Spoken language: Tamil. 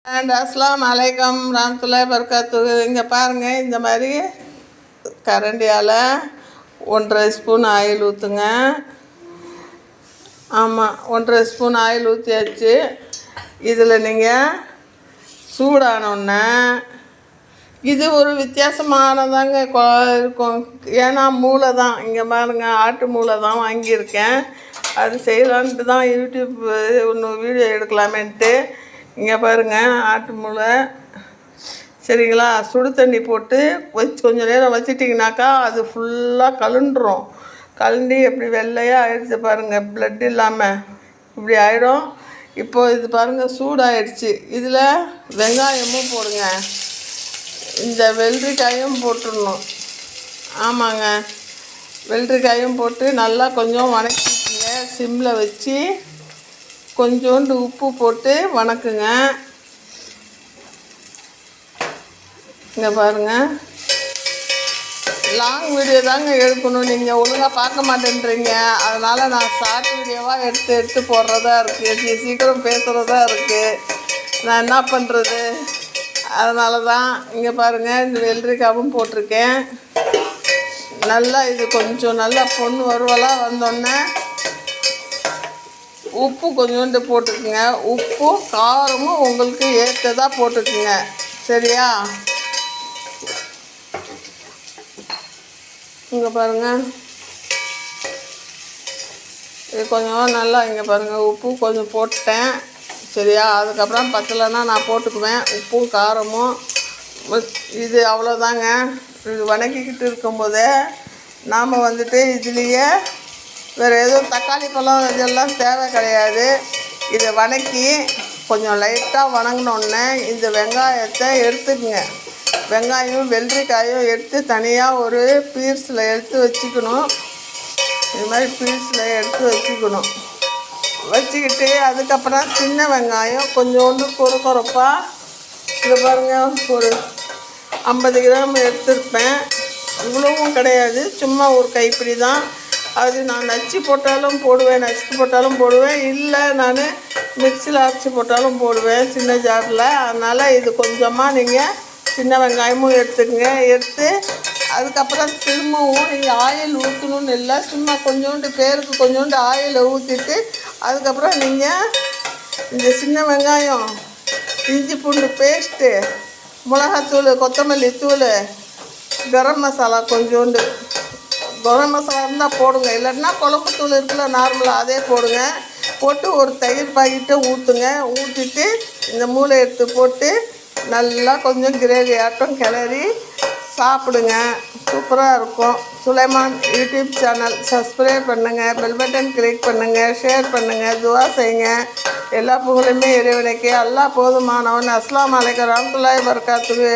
அண்ட் அஸ்ஸலாமு அலைக்கும் ரஹ்மத்துல்லாஹி வபரகாத்துஹு. இங்கே பாருங்கள், இந்த மாதிரி கரண்டியால் 1.5 ஸ்பூன் ஆயில் ஊற்றுங்க. ஆமாம், 1.5 ஸ்பூன் ஆயில் ஊற்றியாச்சு. இதில் நீங்கள் சூடானோடனே இது ஒரு வித்தியாசமானதாங்க இருக்கும். ஏன்னா மூளை தான், இங்கே பாருங்கள், ஆட்டு மூளை தான் வாங்கியிருக்கேன். அது செய்யலான்ட்டு தான் யூடியூப் ஒன்று வீடியோ எடுக்கலாமேன்ட்டு. இங்கே பாருங்கள், ஆட்டு மூளை. சரிங்களா? சுடு தண்ணி போட்டு கொஞ்சம் நேரம் வச்சிட்டிங்கனாக்கா அது ஃபுல்லாக கலண்டுரும். கலண்டி எப்படி வெள்ளையாக ஆகிடுச்சு பாருங்கள், ப்ளட் இல்லாமல் இப்படி ஆகிடும். இப்போது இது பாருங்கள், சூடாகிடுச்சு. இதில் வெங்காயமும் போடுங்க, இந்த வெள்ளரிக்காயும் போட்டுடணும். ஆமாங்க, வெள்ளரிக்காயும் போட்டு நல்லா கொஞ்சம் வணக்கிங்க. சிம்மில் வச்சு கொஞ்சோண்டு உப்பு போட்டு வணக்குங்க. இங்கே பாருங்கள், லாங் வீடியோ தாங்க எடுக்கணும், நீங்கள் ஒழுங்காக பார்க்க மாட்டேன்றீங்க. அதனால் நான் ஷார்ட் வீடியோவாக எடுத்து போடுறதா இருக்குது, சீக்கிரம் பேசுகிறதா இருக்குது. நான் என்ன பண்ணுறது? அதனால தான் இங்கே பாருங்கள், இந்த வெள்ளரிக்காவும் போட்டிருக்கேன். நல்லா இது கொஞ்சம் நல்லா பொண்ணு வறுவலாக வந்தோடனே உப்பு கொஞ்சோண்டு போட்டுக்குங்க. உப்பு காரமும் உங்களுக்கு ஏற்றதாக போட்டுக்குங்க. சரியா? இங்கே பாருங்கள், இது கொஞ்சம் நல்லா இங்கே பாருங்கள், உப்பு கொஞ்சம் போட்டேன். சரியா? அதுக்கப்புறம் பத்தலைன்னா நான் போட்டுக்குவேன் உப்பும் காரமும். இது அவ்வளோதாங்க. இது வணக்கிக்கிட்டு இருக்கும்போதே நாம் வந்துட்டு இதுலேயே வேறு எதுவும் தக்காளி பழம் இதெல்லாம் தேவை கிடையாது. இதை வணக்கி கொஞ்சம் லைட்டாக வணங்கினோடனே இந்த வெங்காயத்தை எடுத்துக்குங்க. வெங்காயம் வெள்ளரிக்காயும் எடுத்து தனியாக ஒரு பீஸில் எடுத்து வச்சுக்கணும். இது மாதிரி பீஸில் எடுத்து வச்சுக்கிட்டு அதுக்கப்புறம் சின்ன வெங்காயம் கொஞ்சோண்டு கொரப்பாக இங்கே பாருங்கள், ஒரு 50 கிராம் எடுத்துருப்பேன். இவ்வளவும் கிடையாது, சும்மா ஒரு கைப்பிடி தான். அது நான் நச்சு போட்டாலும் போடுவேன், நச்சுட்டு போட்டாலும் போடுவேன், இல்லை நான் மிக்சியில் அரைச்சி போட்டாலும் போடுவேன் சின்ன ஜாரில். அதனால் இது கொஞ்சமாக நீங்கள் சின்ன வெங்காயமும் எடுத்துக்கங்க. எடுத்து அதுக்கப்புறம் திரும்பவும் நீங்கள் ஆயில் ஊற்றணுன்னு இல்லை, சும்மா கொஞ்சோண்டு பேருக்கு கொஞ்சோண்டு ஆயிலை ஊற்றிட்டு அதுக்கப்புறம் நீங்கள் இந்த சின்ன வெங்காயம், இஞ்சி பூண்டு பேஸ்ட்டு, மிளகாத்தூள், கொத்தமல்லி தூள், கரம் மசாலா கொஞ்சோண்டு, கரம் மசாலா இருந்தால் போடுங்க, இல்லைன்னா குழம்பு தூள் இருக்குல்ல நார்மலாக அதே போடுங்க. போட்டு ஒரு தயிர் பாக்கெட்டை ஊற்றுங்க. ஊற்றிட்டு இந்த மூளை எடுத்து போட்டு நல்லா கொஞ்சம் கிரேவி ஆட்டம் கிளறி சாப்பிடுங்க. சூப்பராக இருக்கும். சுலைமான் யூடியூப் சேனல் சப்ஸ்கிரைப் பண்ணுங்கள், பெல் பட்டன் கிளிக் பண்ணுங்கள், ஷேர் பண்ணுங்கள், துவா செய்யுங்க. எல்லா புகழுமே இறைவனுக்கே. அல்லாஹ் போதுமானவன். அஸ்ஸலாமு அலைக்கும் ரஹ்மத்துல்லாஹி வபரகாத்துஹு.